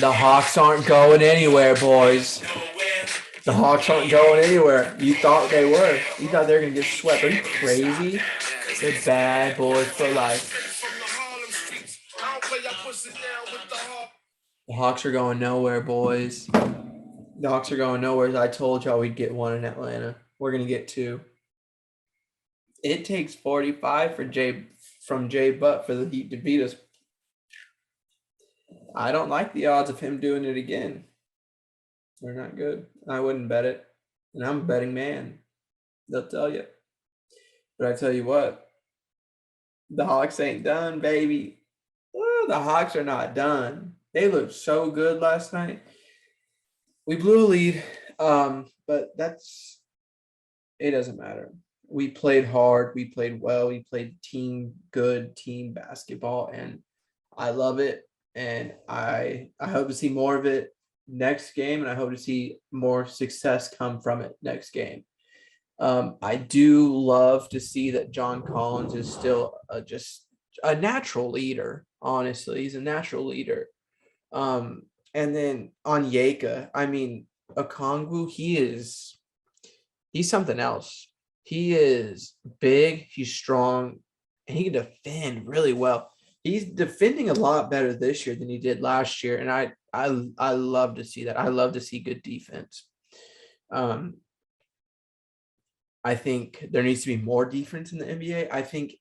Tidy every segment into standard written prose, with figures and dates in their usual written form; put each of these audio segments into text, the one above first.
The Hawks aren't going anywhere, boys. The Hawks aren't going anywhere. You thought they were. You thought they were going to get swept. Are you crazy? They're bad boys for life. The Hawks are going nowhere, boys. The Hawks are going nowhere. I told y'all we'd get one in Atlanta. We're going to get two. It takes 45 from Jay Butt for the Heat to beat us. I don't like the odds of him doing it again. They're not good. I wouldn't bet it. And I'm a betting man. They'll tell you. But I tell you what, the Hawks ain't done, baby. Oh, the Hawks are not done. They looked so good last night. We blew a lead, but it doesn't matter. We played hard. We played well. We played good team basketball, and I love it. And I hope to see more of it next game, and I hope to see more success come from it next game. I do love to see that John Collins is still just a natural leader. Honestly, he's a natural leader. And then Onyeka, I mean, Okongwu, he's something else. He is big, he's strong, and he can defend really well. He's defending a lot better this year than he did last year, and I love to see that. I love to see good defense. I think there needs to be more defense in the NBA. I think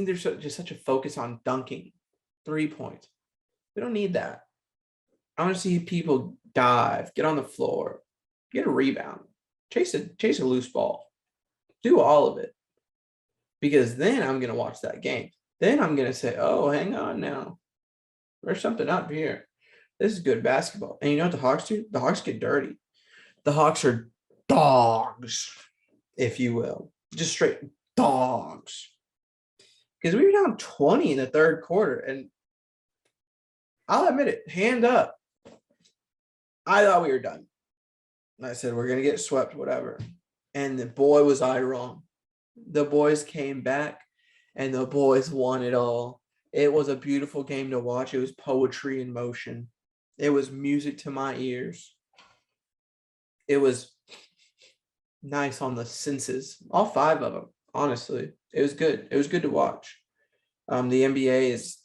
there's just such a focus on dunking 3 points. We don't need that. I want to see people dive, get on the floor, get a rebound, chase a loose ball, do all of it. Because then I'm going to watch that game. Then I'm going to say, oh, hang on now. There's something up here. This is good basketball. And you know what the Hawks do? The Hawks get dirty. The Hawks are dogs, if you will. Just straight dogs. Because we were down 20 in the third quarter. And I'll admit it, hand up. I thought we were done. And I said, we're going to get swept, whatever. And the boy was I wrong. The boys came back, and the boys won it all. It was a beautiful game to watch. It was poetry in motion. It was music to my ears. It was nice on the senses. All 5 of them, honestly. It was good. It was good to watch. The NBA is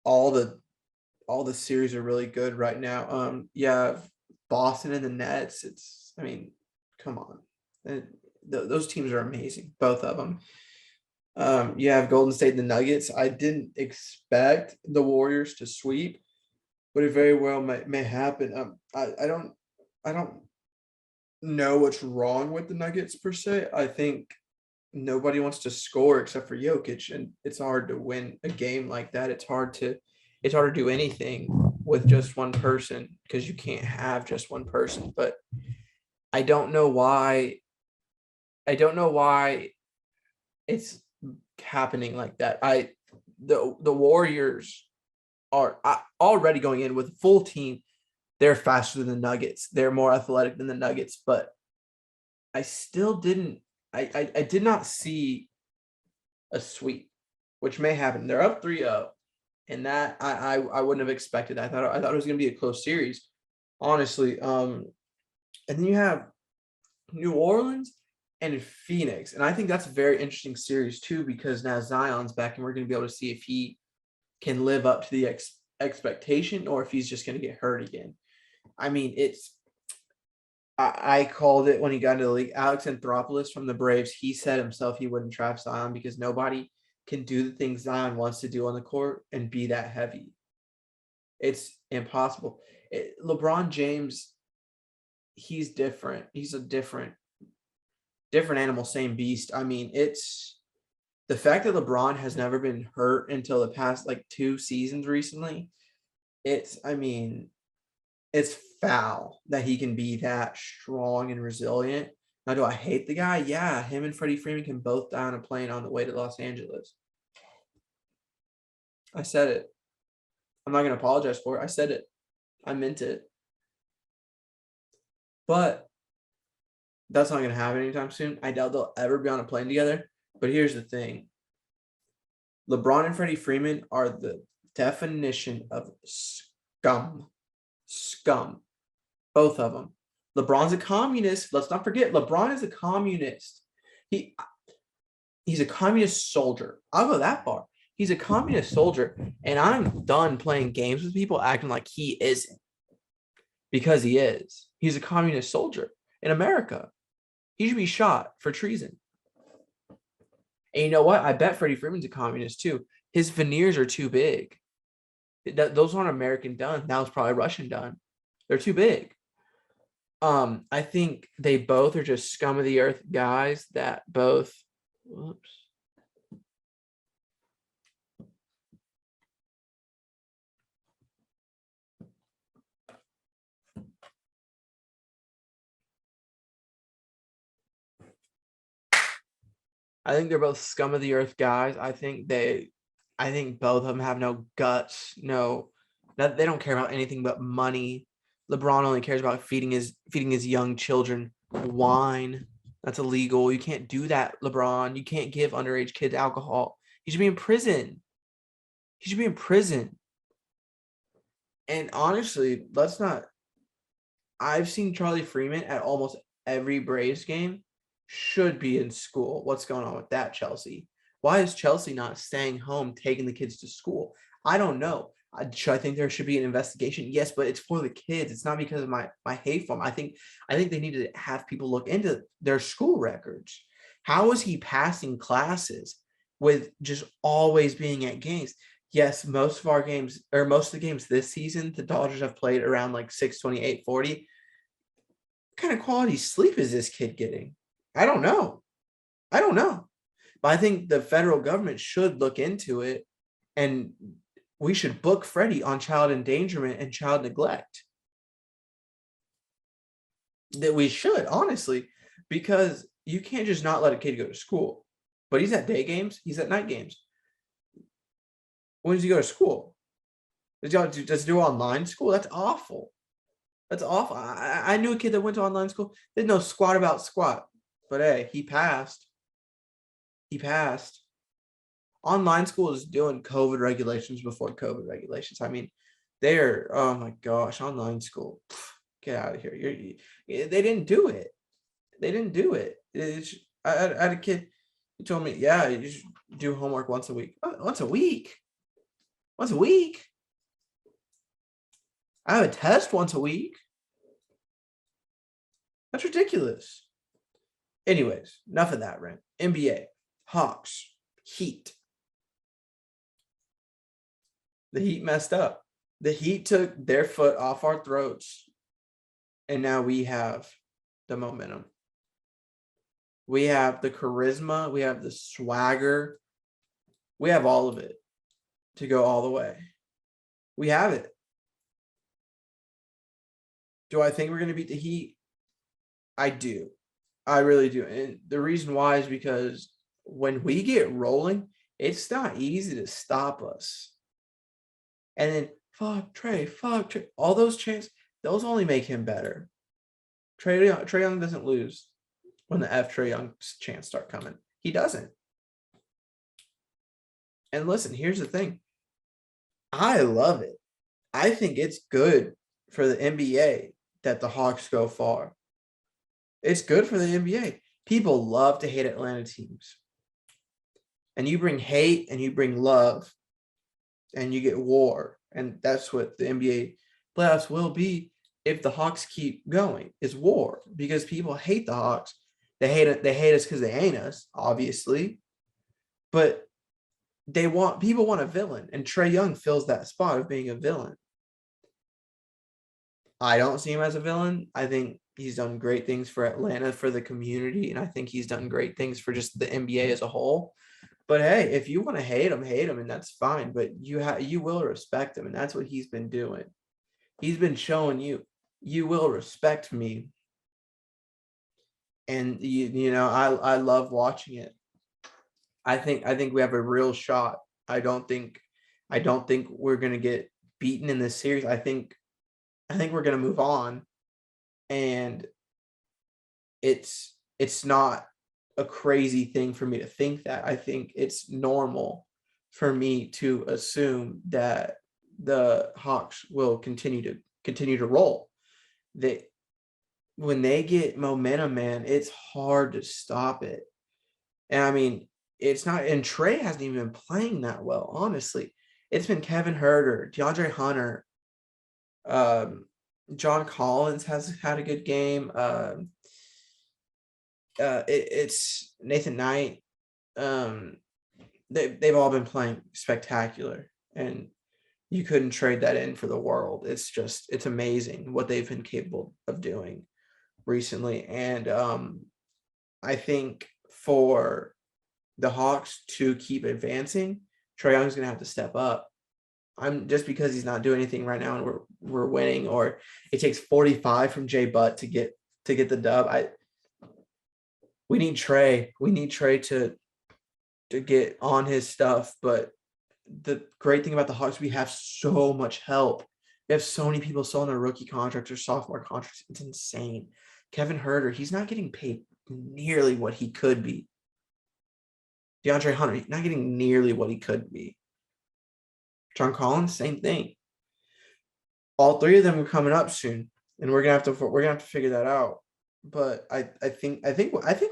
all the series are really good right now. You have Boston and the Nets. Come on. Those teams are amazing, both of them. You have Golden State and the Nuggets. I didn't expect the Warriors to sweep, but it very well may happen. I don't know what's wrong with the Nuggets per se. I think nobody wants to score except for Jokic, and it's hard to win a game like that. It's hard to do anything with just one person because you can't have just one person. But I don't know why it's happening like that. The Warriors are already going in with a full team. They're faster than the Nuggets. They're more athletic than the Nuggets, but I still didn't. I did not see a sweep, which may happen. They're up 3-0, and that I wouldn't have expected. I thought it was going to be a close series, honestly. And then you have New Orleans and Phoenix. And I think that's a very interesting series too, because now Zion's back and we're going to be able to see if he can live up to the expectation or if he's just going to get hurt again. I mean, I called it when he got into the league. Alex Anthopoulos from the Braves, he said himself he wouldn't draft Zion because nobody can do the things Zion wants to do on the court and be that heavy. It's impossible. LeBron James, he's different. He's a different animal, same beast. I mean, it's the fact that LeBron has never been hurt until the past 2 seasons recently. It's foul that he can be that strong and resilient. Now, do I hate the guy? Yeah, him and Freddie Freeman can both die on a plane on the way to Los Angeles. I said it. I'm not going to apologize for it. I said it. I meant it. But that's not going to happen anytime soon. I doubt they'll ever be on a plane together. But here's the thing. LeBron and Freddie Freeman are the definition of scum. Scum. Both of them. LeBron's a communist. Let's not forget, LeBron is a communist. He's a communist soldier. I'll go that far. He's a communist soldier, and I'm done playing games with people acting like he isn't, because he is. He's a communist soldier in America. He should be shot for treason. And you know what? I bet Freddie Freeman's a communist too. His veneers are too big. Those aren't American done. Now it's probably Russian done. They're too big. I think they both are just scum of the earth guys that both. Whoops. I think they're both scum of the earth guys. I think both of them have no guts. They don't care about anything but money. LeBron only cares about feeding his young children wine. That's illegal. You can't do that, LeBron. You can't give underage kids alcohol. He should be in prison. He should be in prison. And honestly, I've seen Charlie Freeman at almost every Braves game. Should be in school. What's going on with that, Chelsea? Why is Chelsea not staying home, taking the kids to school? I don't know. I think there should be an investigation. Yes, but it's for the kids. It's not because of my hate for them. I think they need to have people look into their school records. How is he passing classes with just always being at games? Yes, most of the games this season, the Dodgers have played around like 6:28, 40. What kind of quality sleep is this kid getting? I don't know. But I think the federal government should look into it, and we should book Freddie on child endangerment and child neglect. That we should, honestly, because you can't just not let a kid go to school. But he's at day games. He's at night games. When does he go to school? Does he do online school? That's awful. That's awful. I knew a kid that went to online school. Didn't know squat about squat. But hey, he passed. Online school is doing COVID regulations before COVID regulations. I mean, oh my gosh, online school. Get out of here. They didn't do it. I had a kid who told me, yeah, you should do homework once a week. Once a week? I have a test once a week. That's ridiculous. Anyways, enough of that rant. NBA, Hawks, Heat. The Heat messed up. The Heat took their foot off our throats, and now we have the momentum. We have the charisma. We have the swagger. We have all of it to go all the way. We have it. Do I think we're going to beat the Heat? I do. I really do. And the reason why is because when we get rolling, it's not easy to stop us. And then, fuck Trey. All those chants, those only make him better. Trey Young doesn't lose when the Trey Young chants start coming. He doesn't. And listen, here's the thing. I love it. I think it's good for the NBA that the Hawks go far. It's good for the NBA. People love to hate Atlanta teams. And you bring hate and you bring love and you get war. And that's what the NBA playoffs will be if the Hawks keep going, is war. Because people hate the Hawks. They hate us because they hate us, obviously. But people want a villain. And Trey Young fills that spot of being a villain. I don't see him as a villain. I think he's done great things for Atlanta, for the community, and I think he's done great things for just the NBA as a whole. But hey, if you want to hate him, and that's fine. But you will respect him, and that's what he's been doing. He's been showing you will respect me, and I love watching it. I think we have a real shot. I don't think we're gonna get beaten in this series. I think we're gonna move on. And it's not a crazy thing for me to think that. I think it's normal for me to assume that the Hawks will continue to roll. They when they get momentum, man, it's hard to stop it. And I mean, it's not, and Trey hasn't even been playing that well, honestly. It's been Kevin Herter, DeAndre Hunter, um, John Collins has had a good game. It's Nathan Knight. Um, they've all been playing spectacular, and you couldn't trade that in for the world. It's amazing what they've been capable of doing recently. And I think for the Hawks to keep advancing, Trae Young's gonna have to step up. I'm just because he's not doing anything right now and we're winning, or it takes 45 from Jay Butt to get the dub. We need Trae. We need Trae to get on his stuff. But the great thing about the Hawks, we have so much help. We have so many people still on their rookie contracts or sophomore contracts. It's insane. Kevin Herter, he's not getting paid nearly what he could be. DeAndre Hunter, not getting nearly what he could be. John Collins, same thing. All three of them are coming up soon, and we're gonna have to figure that out. But I think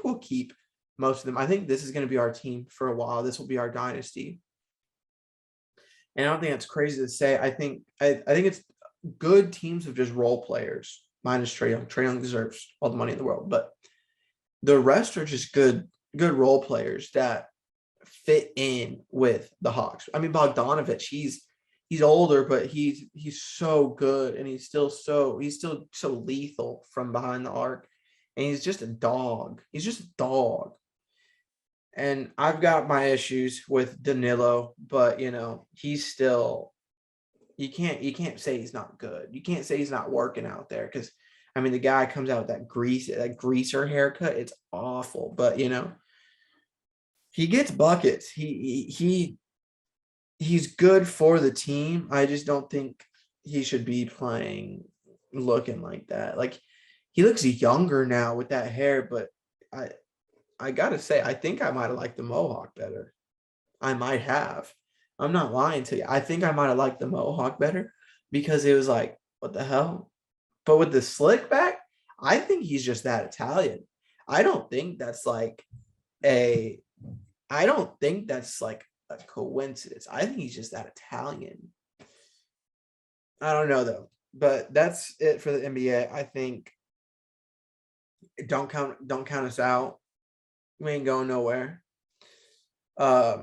we'll keep most of them. I think this is gonna be our team for a while. This will be our dynasty. And I don't think that's crazy to say. I think it's good teams of just role players, minus Trae Young. Trae Young deserves all the money in the world, but the rest are just good role players that fit in with the Hawks. I mean, Bogdanovich, he's older, but he's so good, and he's still so lethal from behind the arc, and he's just a dog. He's just a dog. And I've got my issues with Danilo, but he's still, you can't say he's not good. You can't say he's not working out there, because I mean the guy comes out with that greaser haircut. It's awful, but he gets buckets. He's good for the team. I just don't think he should be playing looking like that. Like, he looks younger now with that hair, but I gotta say, I think I might have liked the Mohawk better. I might have. I'm not lying to you. I think I might have liked the Mohawk better, because it was like, what the hell? But with the slick back, I think he's just that Italian. I don't think that's like a coincidence. I think he's just that Italian. I don't know though, but that's it for the NBA. I think don't count us out. We ain't going nowhere.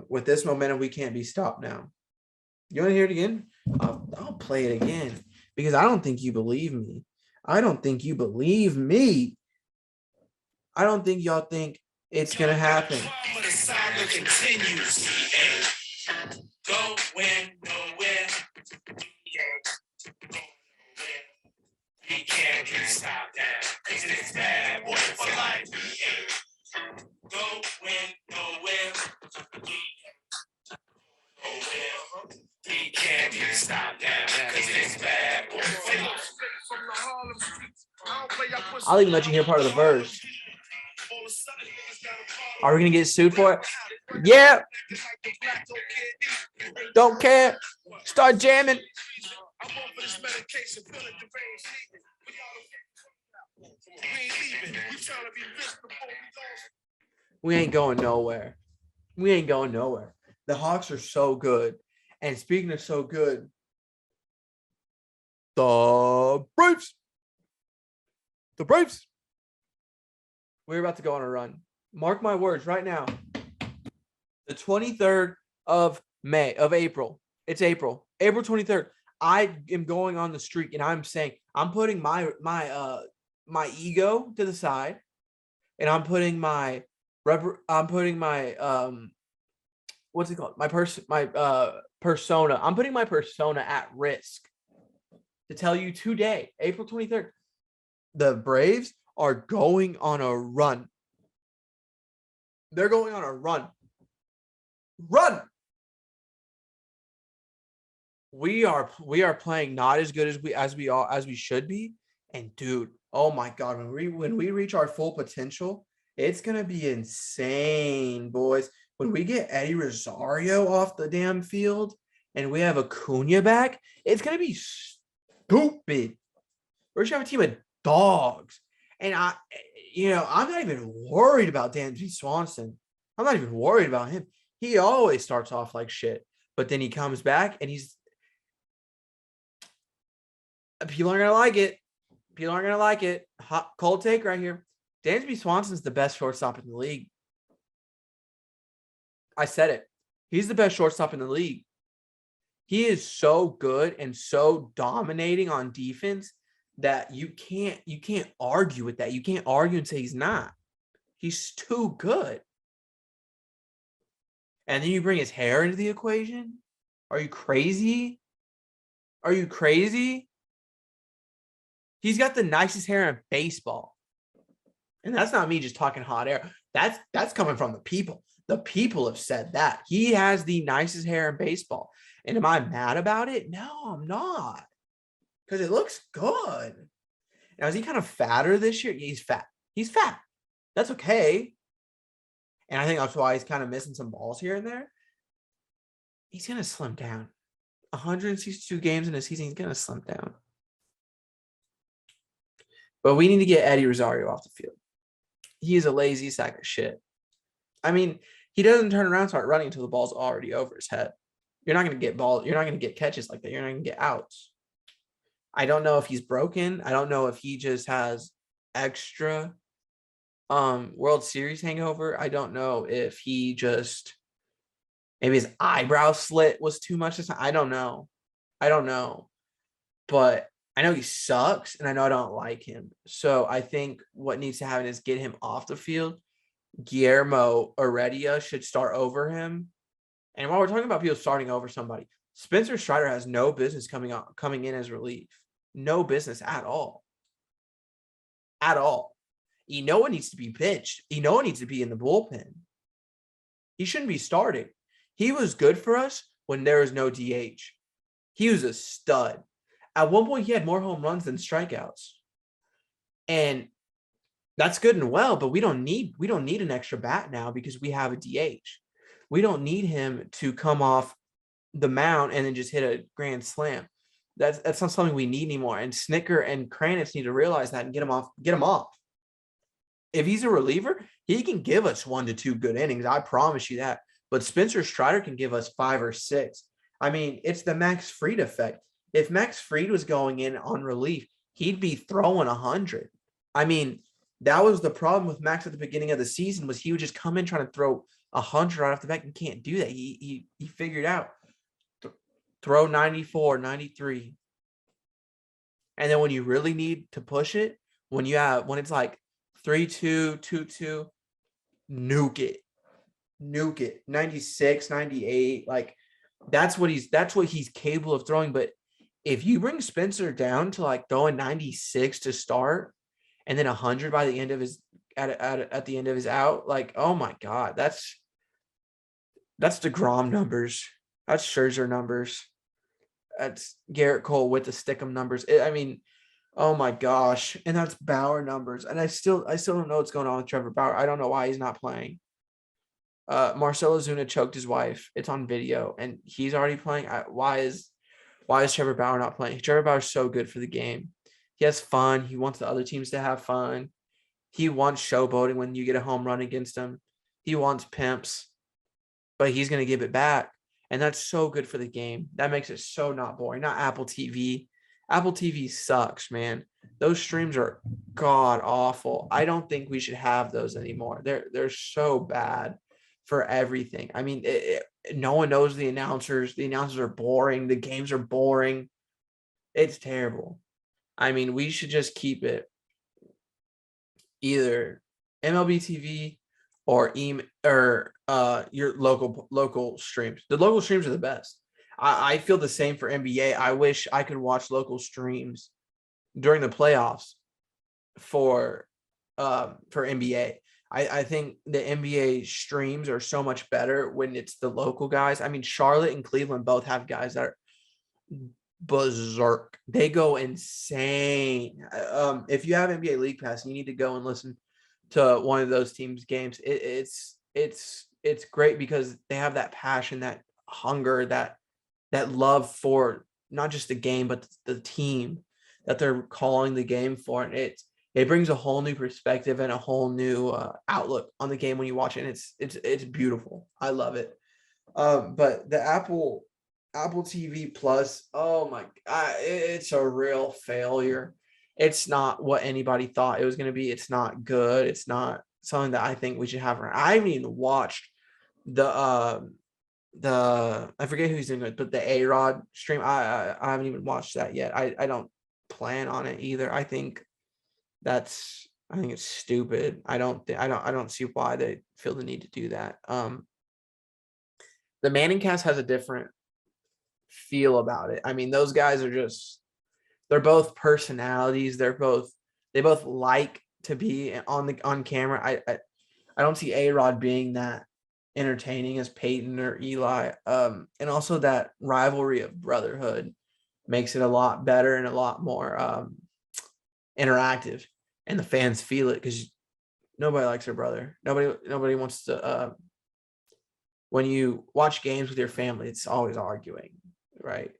With this momentum, we can't be stopped now. You want to hear it again? I'll play it again, because I don't think you believe me. I don't think you believe me. I don't think y'all think it's gonna happen. The saga continues. Going nowhere. We can't get stopped now, 'cause it's bad boy for life. Going nowhere. We can't get stopped now, 'cause it's bad boy for life. I'll even let you hear part of the verse. Are we gonna get sued for it? Yeah. Don't care. Start jamming. We ain't going nowhere. We ain't going nowhere. The Hawks are so good. And speaking of so good, the Braves. The Braves. We're about to go on a run. Mark my words right now. The 23rd of April. It's April 23rd. I am going on the streak, and I'm saying I'm putting my ego to the side, and I'm putting my what's it called? My persona. I'm putting my persona at risk to tell you today, April 23rd, the Braves are going on a run. They're going on a run. Run. We are playing not as good as we should be. And dude, oh my God, when we reach our full potential, it's gonna be insane, boys. when we get Eddie Rosario off the damn field and we have Acuna back, it's gonna be stupid. We're gonna have a team of dogs. And I'm not even worried about Dansby Swanson. I'm not even worried about him. He always starts off like shit, but then he comes back and people aren't gonna like it. People aren't gonna like it. Hot cold take right here. Dansby Swanson's the best shortstop in the league. I said it. He's the best shortstop in the league. He is so good and so dominating on defense that you can't argue with that. You can't argue and say he's not. He's too good. And then you bring his hair into the equation? Are you crazy? Are you crazy? He's got the nicest hair in baseball. And that's not me just talking hot air. That's coming from the people. The people have said that. He has the nicest hair in baseball. And am I mad about it? No, I'm not. Because it looks good. Now, is he kind of fatter this year? He's fat. He's fat. That's okay. And I think that's why he's kind of missing some balls here and there. He's going to slim down. 162 games in a season, he's going to slim down. But we need to get Eddie Rosario off the field. He is a lazy sack of shit. I mean, he doesn't turn around and start running until the ball's already over his head. You're not going to get balls. You're not going to get catches like that. You're not going to get outs. I don't know if he's broken. I don't know if he just has extra World Series hangover. I don't know if he just maybe his eyebrow slit was too much this time. I don't know. But I know he sucks and I know I don't like him. So I think what needs to happen is get him off the field. Guillermo Heredia should start over him. And while we're talking about people starting over somebody, Spencer Strider has no business coming in as relief. No business at all. At all. Enoa needs to be pitched. Enoa needs to be in the bullpen. He shouldn't be starting. He was good for us when there was no DH. He was a stud. At one point, he had more home runs than strikeouts. And that's good and well, but we don't need an extra bat now because we have a DH. We don't need him to come off the mound and then just hit a grand slam. That's not something we need anymore. And Snicker and Kranitz need to realize that and get him off. If he's a reliever, he can give us 1 to 2 good innings. I promise you that. But Spencer Strider can give us 5 or 6. I mean, it's the Max Fried effect. If Max Fried was going in on relief, he'd be throwing 100. I mean, that was the problem with Max at the beginning of the season was he would just come in trying to throw 100 right off the bat and can't do that. He figured out throw 94, 93. And then when you really need to push it, when it's like 3-2, 2-2, nuke it. 96, 98. Like that's what he's capable of throwing. But if you bring Spencer down to like throwing 96 to start and then 100 by the end of his at the end of his out, like, oh my God, that's DeGrom numbers. That's Scherzer numbers. That's Garrett Cole with the Stickum numbers. I mean, oh my gosh. And that's Bauer numbers. And I still don't know what's going on with Trevor Bauer. I don't know why he's not playing. Marcelo Zuna choked his wife. It's on video and he's already playing. Why is Trevor Bauer not playing? Trevor Bauer's so good for the game. He has fun. He wants the other teams to have fun. He wants showboating when you get a home run against him. He wants pimps, but he's going to give it back. And that's so good for the game. That makes it so not boring. Not Apple TV. Apple TV sucks, man. Those streams are god awful. I don't think we should have those anymore. They're so bad for everything. I mean, no one knows the announcers. The announcers are boring. The games are boring. It's terrible. I mean, we should just keep it either MLB TV or your local streams. The local streams are the best. I feel the same for NBA. I wish I could watch local streams during the playoffs for NBA. I think the NBA streams are so much better when it's the local guys. I mean, Charlotte and Cleveland both have guys that are berserk. They go insane. If you have NBA League Pass, you need to go and listen to one of those teams' games. It's it's great because they have that passion, that hunger, that love for not just the game but the team that they're calling the game for, and it brings a whole new perspective and a whole new outlook on the game when you watch it. And it's beautiful. I love it. But the Apple TV Plus, oh my God, it's a real failure. It's not what anybody thought it was going to be. It's not good. It's not something that I think we should have around. I haven't even watched the I forget who's doing it, but the A-Rod stream. I haven't even watched that yet. I don't plan on it either. I think it's stupid. I don't see why they feel the need to do that. The Manning cast has a different feel about it. I mean, those guys are they're both personalities. They both like to be on camera. I don't see A-Rod being that entertaining as Peyton or Eli. And also that rivalry of brotherhood makes it a lot better and a lot more interactive, and the fans feel it because nobody likes their brother. Nobody wants to. When you watch games with your family, it's always arguing, right?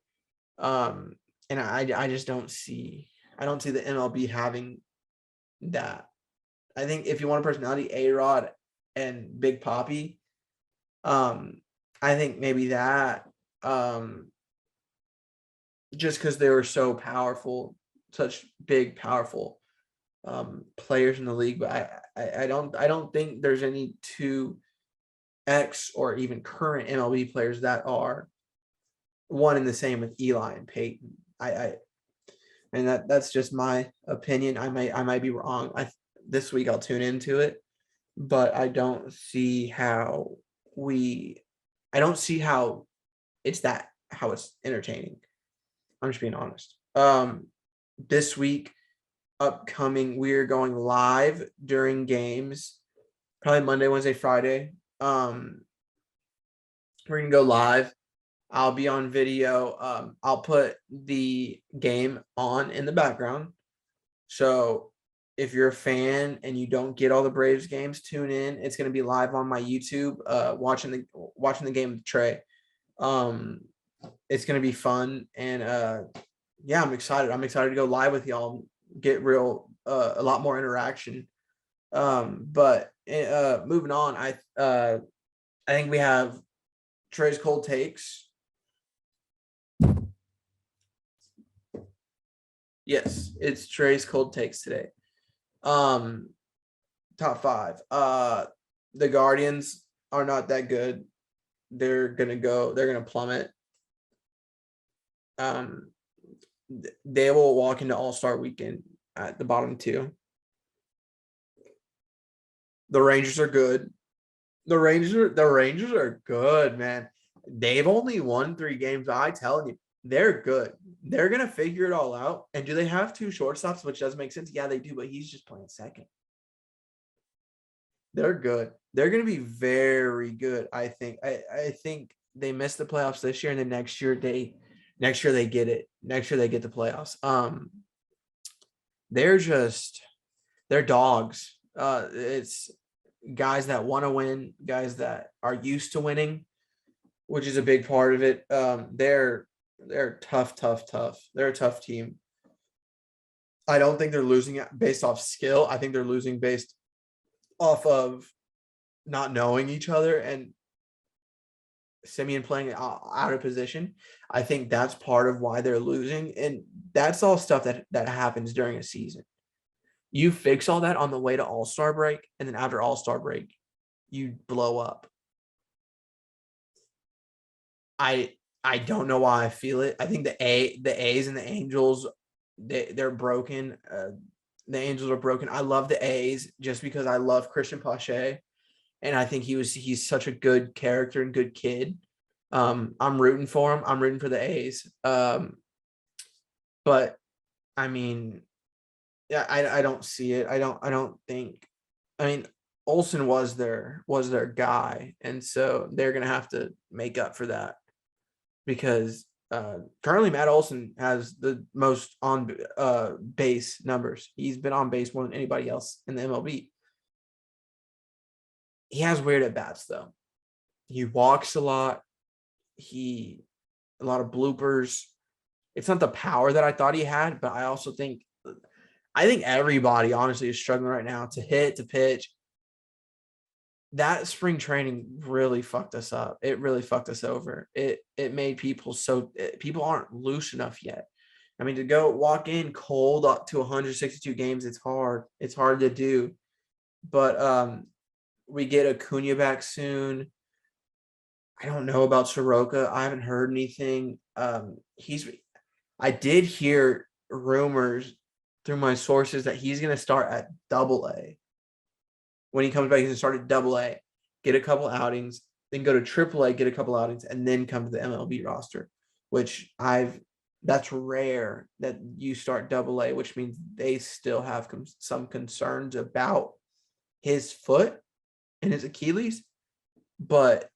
And I just don't see the MLB having that. I think if you want a personality, A-Rod and Big Papi, I think maybe that, just because they were so powerful, such big, powerful players in the league. But I don't think there's any two ex or even current MLB players that are one and the same with Eli and Peyton. And that's just my opinion. I might be wrong. This week I'll tune into it, but I don't see how it's entertaining. I'm just being honest. This week upcoming, we're going live during games, probably Monday, Wednesday, Friday. We're gonna go live. I'll be on video. I'll put the game on in the background. So if you're a fan and you don't get all the Braves games, tune in. It's going to be live on my YouTube, watching the game with Trey. It's going to be fun. And yeah, I'm excited. I'm excited to go live with y'all, get a lot more interaction. But moving on, I think we have Trey's cold takes. Yes, it's Trey's cold takes today. Top 5. The Guardians are not that good. They're gonna plummet. They will walk into All-Star weekend at the bottom 2. The Rangers are good. The Rangers are good, man. They've only won 3 games. I telling you, they're good. They're gonna figure it all out. And do they have 2 shortstops, which does make sense? Yeah, they do, but he's just playing second. They're good. They're gonna be very good. I think. I think they missed the playoffs this year, and then next year they get it. Next year they get the playoffs. They're dogs. It's guys that want to win, guys that are used to winning, which is a big part of it. They're tough. They're a tough team. I don't think they're losing based off skill. I think they're losing based off of not knowing each other and Simeon playing out of position. I think that's part of why they're losing. And that's all stuff that happens during a season. You fix all that on the way to All-Star break, and then after All-Star break, you blow up. I don't know why I feel it. I think the A's and the Angels, they're broken. The Angels are broken. I love the A's just because I love Christian Pache, and I think he's such a good character and good kid. I'm rooting for him. I'm rooting for the A's. But I mean, yeah, I don't see it. I don't think. I mean, Olsen was their guy, and so they're gonna have to make up for that because currently Matt Olson has the most on base numbers. He's been on base more than anybody else in the MLB. He has weird at bats though. He walks a lot. A lot of bloopers. It's not the power that I thought he had, but I think everybody honestly is struggling right now to hit, to pitch. That spring training really fucked us up. It really fucked us over. It made people aren't loose enough yet. I mean, to go walk in cold up to 162 games, it's hard. It's hard to do. But we get Acuna back soon. I don't know about Soroka. I haven't heard anything. I did hear rumors through my sources that he's going to start at AA. When he comes back, he's going to start at AA, get a couple outings, then go to AAA, get a couple outings, and then come to the MLB roster, which that's rare that you start AA, which means they still have some concerns about his foot and his Achilles, but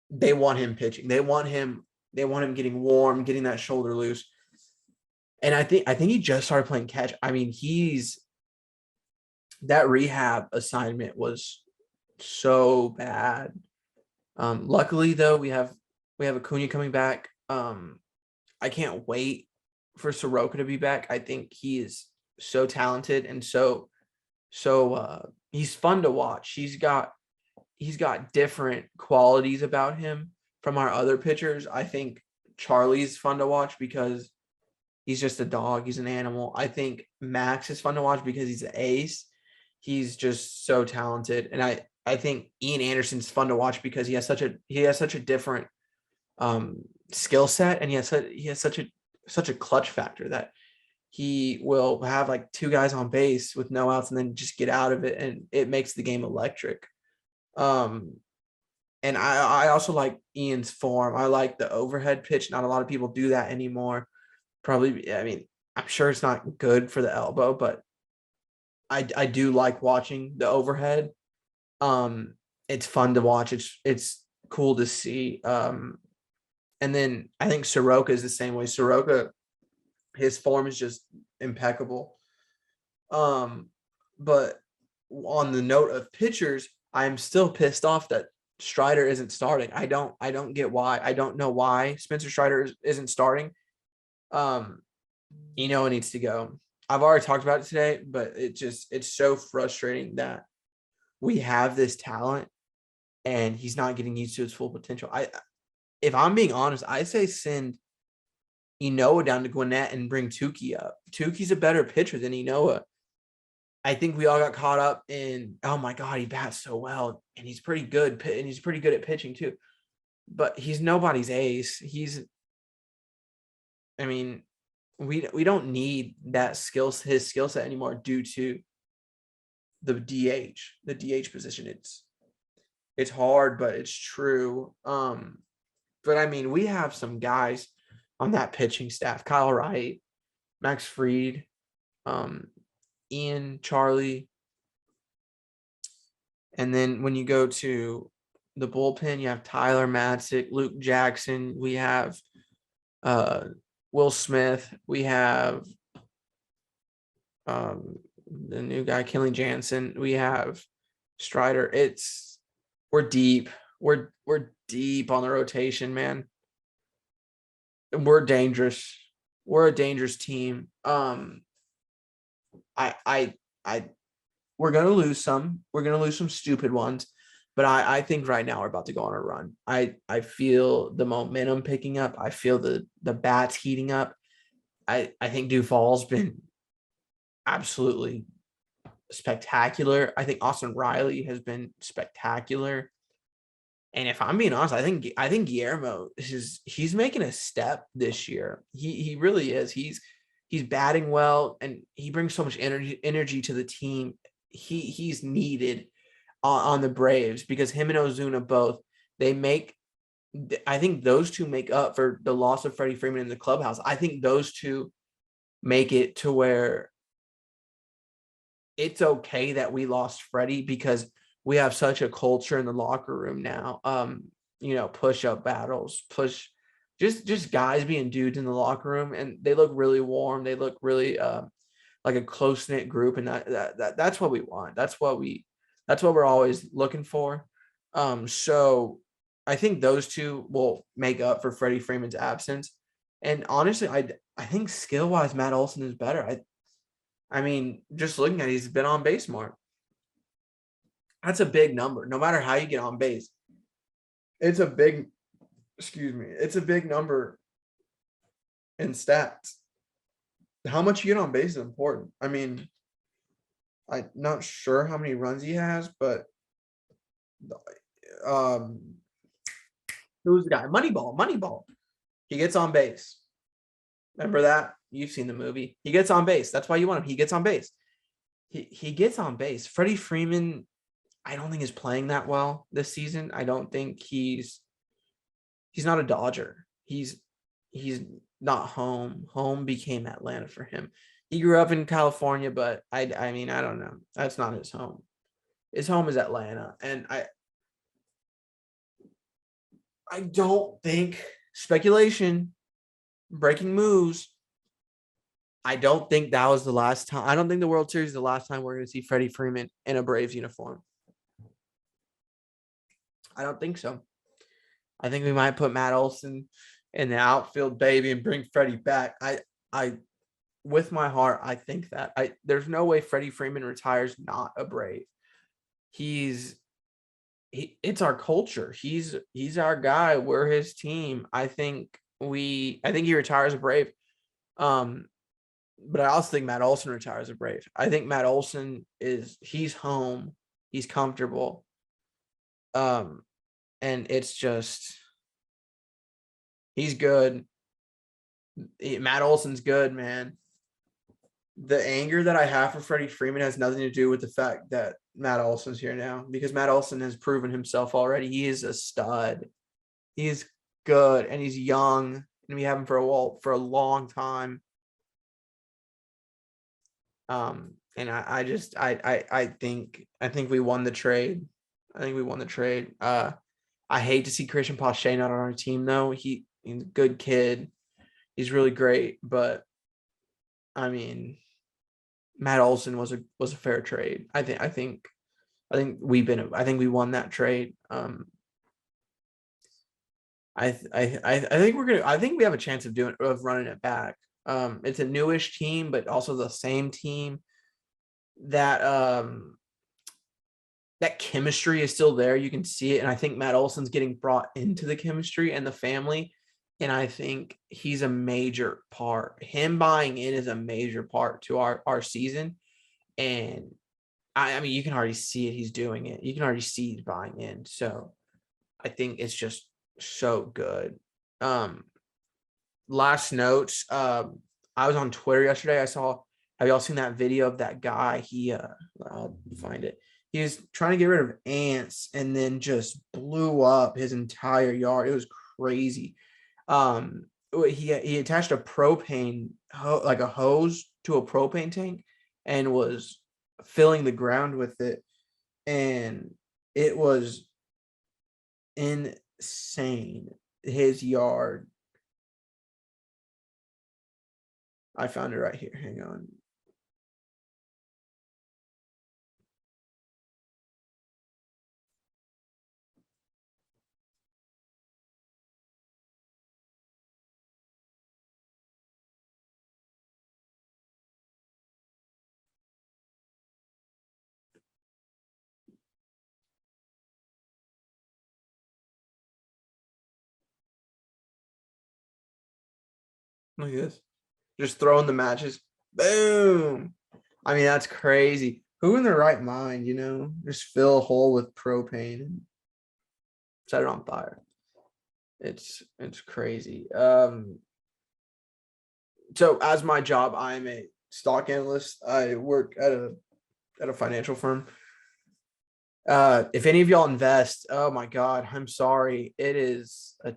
they want him pitching. They want him getting warm, getting that shoulder loose. And I think he just started playing catch. I mean, that rehab assignment was so bad. Luckily though, we have Acuna coming back. I can't wait for Soroka to be back. I think he is so talented and so he's fun to watch. He's got different qualities about him from our other pitchers. I think Charlie's fun to watch because he's just a dog. He's an animal. I think Max is fun to watch because he's an ace. He's just so talented. And I think Ian Anderson's fun to watch because he has such a different skill set, and he has such a clutch factor that he will have like two guys on base with no outs and then just get out of it, and it makes the game electric. And I also like Ian's form. I like the overhead pitch. Not a lot of people do that anymore. Probably, I mean, I'm sure it's not good for the elbow, but I do like watching the overhead. It's fun to watch. It's cool to see. And then I think Soroka is the same way. Soroka, his form is just impeccable. But on the note of pitchers, I'm still pissed off that Strider isn't starting. I don't get why. I don't know why Spencer Strider isn't starting. It needs to go. I've already talked about it today, but it's so frustrating that we have this talent and he's not getting used to his full potential. If I'm being honest, I say send Inoa down to Gwinnett and bring Tukey up. Tukey's a better pitcher than Inoa. I think we all got caught up in, oh my God, he bats so well and he's pretty good, and he's pretty good at pitching too. But he's nobody's ace. We don't need his skill set anymore due to the DH position. It's hard, but it's true. But I mean, we have some guys on that pitching staff: Kyle Wright, Max Fried, Ian, Charlie. And then when you go to the bullpen, you have Tyler Matzik, Luke Jackson. We have Will Smith. We have the new guy, Kenley Jansen. We have Strider. We're deep. We're deep on the rotation, man. And we're dangerous. We're a dangerous team. We're gonna lose some. We're gonna lose some stupid ones, but I think right now we're about to go on a run. I feel the momentum picking up. I feel the bats heating up. I think Duvall's been absolutely spectacular. I think Austin Riley has been spectacular. And if I'm being honest, I think Guillermo he's making a step this year. He really is. He's batting well and he brings so much energy to the team. He's needed on the Braves because him and Ozuna both, I think those two make up for the loss of Freddie Freeman in the clubhouse. I think those two make it to where it's okay that we lost Freddie because we have such a culture in the locker room now. Push up battles, just guys being dudes in the locker room, and they look really warm. They look really like a close knit group, and that's what we want. That's what we're always looking for. So I think those two will make up for Freddie Freeman's absence. And honestly, I think skill wise, Matt Olson is better. I mean, just looking at it, he's been on base more. That's a big number. No matter how you get on base, it's a big, excuse me, it's a big number in stats. How much you get on base is important. I mean, I'm not sure how many runs he has, but um, who's the guy? Moneyball, Moneyball. He gets on base. Remember that? You've seen the movie. He gets on base. That's why you want him. He gets on base. He gets on base. Freddie Freeman, I don't think is playing that well this season. I don't think he's not a Dodger. He's not home. Home became Atlanta for him. He grew up in California, but I mean, I don't know. That's not his home. His home is Atlanta. And I don't think speculation, breaking moves. I don't think that was the last time. I don't think the World Series is the last time we're going to see Freddie Freeman in a Braves uniform. I don't think so. I think we might put Matt Olson in the outfield, baby, and bring Freddie back. I, with my heart, I think that there's no way Freddie Freeman retires not a Brave. It's our culture. He's our guy. We're his team. I think he retires a Brave. But I also think Matt Olson retires a Brave. I think Matt Olson he's home. He's comfortable. And it's just, he's good. Matt Olson's good, man. The anger that I have for Freddie Freeman has nothing to do with the fact that Matt Olson's here now, because Matt Olson has proven himself already. He is a stud. He's good, and he's young, and we have him for a long time. And I think we won the trade. I think we won the trade. I hate to see Christian Pache not on our team though. He's a good kid. He's really great, but I mean, Matt Olson was a fair trade. I think we won that trade. I think we have a chance of running it back. It's a newish team, but also the same team. That chemistry is still there. You can see it. And I think Matt Olson's getting brought into the chemistry and the family. And I think he's a major part. Him buying in is a major part to our season. And I mean, you can already see it. He's doing it. You can already see he's buying in. So I think it's just so good. Last notes. I was on Twitter yesterday. Have y'all seen that video of that guy? I'll find it. He was trying to get rid of ants and then just blew up his entire yard. It was crazy. He attached a propane like a hose to a propane tank and was filling the ground with it, and it was insane. His yard. I found it right here. Hang on. Look at this. Just throwing the matches. Boom. I mean, that's crazy. Who in their right mind, just fill a hole with propane and set it on fire. It's crazy. So as my job, I'm a stock analyst. I work at a financial firm. If any of y'all invest, oh my God, I'm sorry. It is a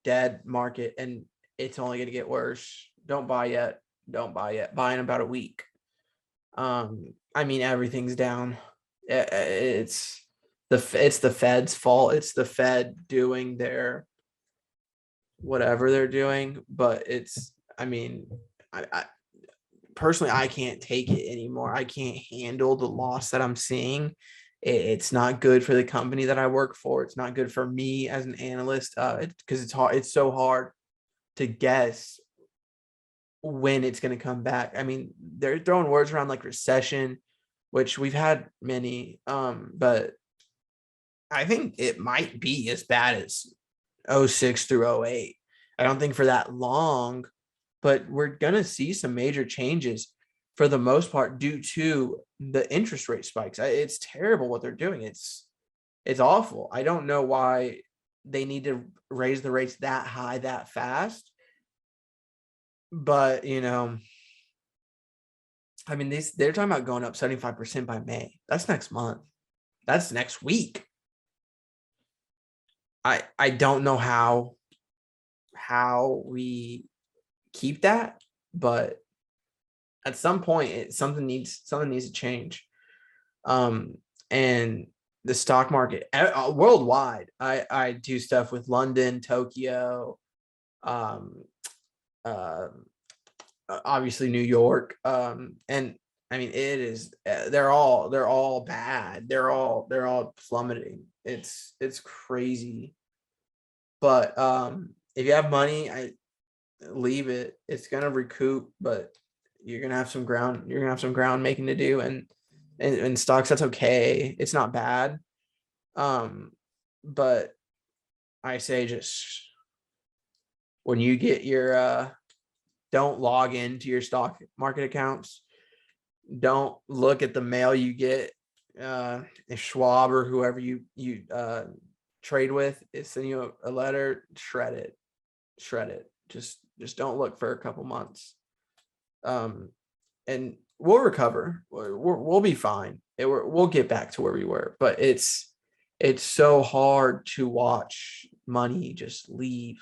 dead market, and it's only going to get worse. Don't buy yet. Buy in about a week. I mean, everything's down. It's the Fed's fault. It's the Fed doing their whatever they're doing, but I mean, I personally, I can't take it anymore. I can't handle the loss that I'm seeing. It's not good for the company that I work for. It's not good for me as an analyst. Because it's hard. It's so hard to guess when it's going to come back. I mean, they're throwing words around like recession, which we've had many. But I think it might be as bad as '06 through '08. I don't think for that long, but we're going to see some major changes for the most part due to the interest rate spikes. It's terrible what they're doing. It's awful. I don't know why they need to raise the rates that high that fast. But, I mean, they're talking about going up 75% by May. That's next month. That's next week. I don't know how we keep that, but at some point something needs to change. And the stock market worldwide, I do stuff with London, Tokyo, obviously New York, and I mean it is they're all bad. They're all plummeting. It's crazy. But if you have money, I leave it. It's gonna recoup, but you're gonna have some ground making to do, and stocks, that's okay. It's not bad. But I say just when you get your don't log into your stock market accounts. Don't look at the mail you get. If Schwab or whoever you trade with is sending you a letter, shred it. Just don't look for a couple months. And we'll recover. We'll be fine. We'll get back to where we were. But it's so hard to watch money just leave.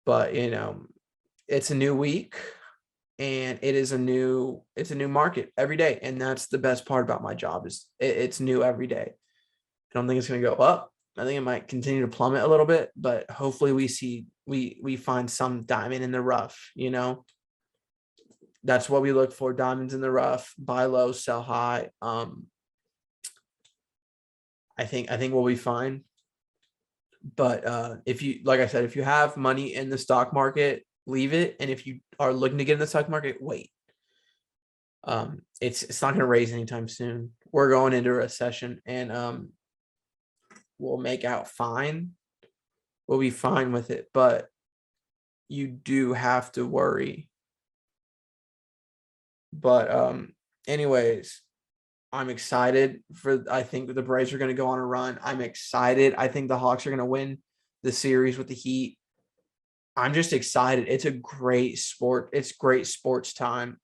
But it's a new week, and it's a new market every day, and that's the best part about my job is it's new every day. I don't think it's going to go up. I think it might continue to plummet a little bit, but hopefully we find some diamond in the rough. That's what we look for: diamonds in the rough. Buy low, sell high. I think we'll be fine. But if you, like I said, if you have money in the stock market, leave it. And if you are looking to get in the stock market, wait. It's not going to raise anytime soon. We're going into a recession, and we'll make out fine. We'll be fine with it, but you do have to worry. But anyways, I'm excited I think the Braves are going to go on a run. I'm excited. I think the Hawks are going to win the series with the Heat. I'm just excited. It's a great sport. It's great sports time.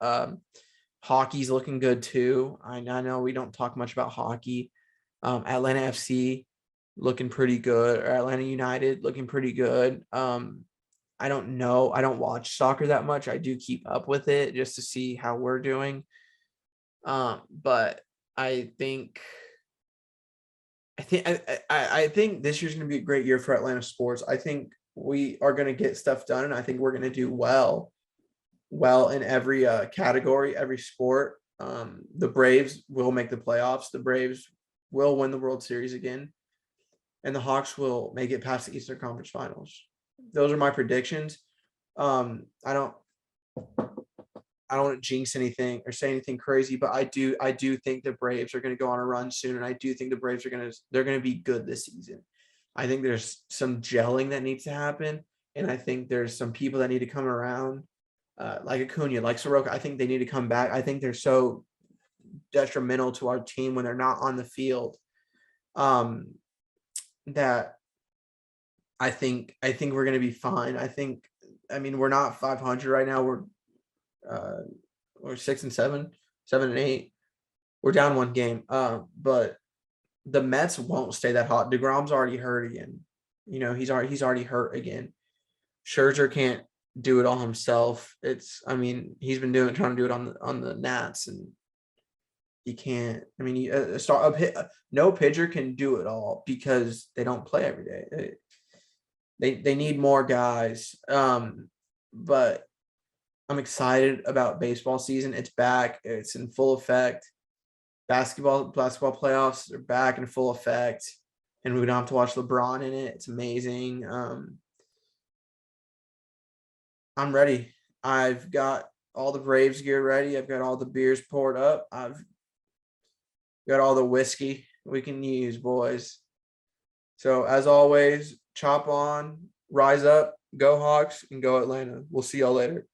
Hockey's looking good too. I know we don't talk much about hockey. Atlanta FC looking pretty good, or Atlanta United looking pretty good. I don't know. I don't watch soccer that much. I do keep up with it just to see how we're doing. But I think this year's going to be a great year for Atlanta sports. I think we are going to get stuff done, and I think we're going to do well in every category, every sport. The Braves will make the playoffs. The Braves will win the World Series again, and the Hawks will make it past the Eastern Conference Finals. Those are my predictions. I don't want to jinx anything or say anything crazy, but I do think the Braves are going to go on a run soon, and I do think the Braves they're going to be good this season. I think there's some gelling that needs to happen, and I think there's some people that need to come around, like Acuna, like Soroka. I think they need to come back. I think they're so detrimental to our team when they're not on the field, that I think we're going to be fine. I mean, we're not 500 right now. We're 6-7, 7-8. We're down one game. But the Mets won't stay that hot. DeGrom's already hurt again. He's already hurt again. Scherzer can't do it all himself. He's been trying to do it on the Nats, and he can't. I mean, no pitcher can do it all because they don't play every day. They need more guys. But I'm excited about baseball season. It's back. It's in full effect. Basketball playoffs are back in full effect, and we don't have to watch LeBron in it. It's amazing. I'm ready. I've got all the Braves gear ready. I've got all the beers poured up. I've got all the whiskey we can use, boys. So as always, chop on, rise up, go Hawks, and go Atlanta. We'll see y'all later.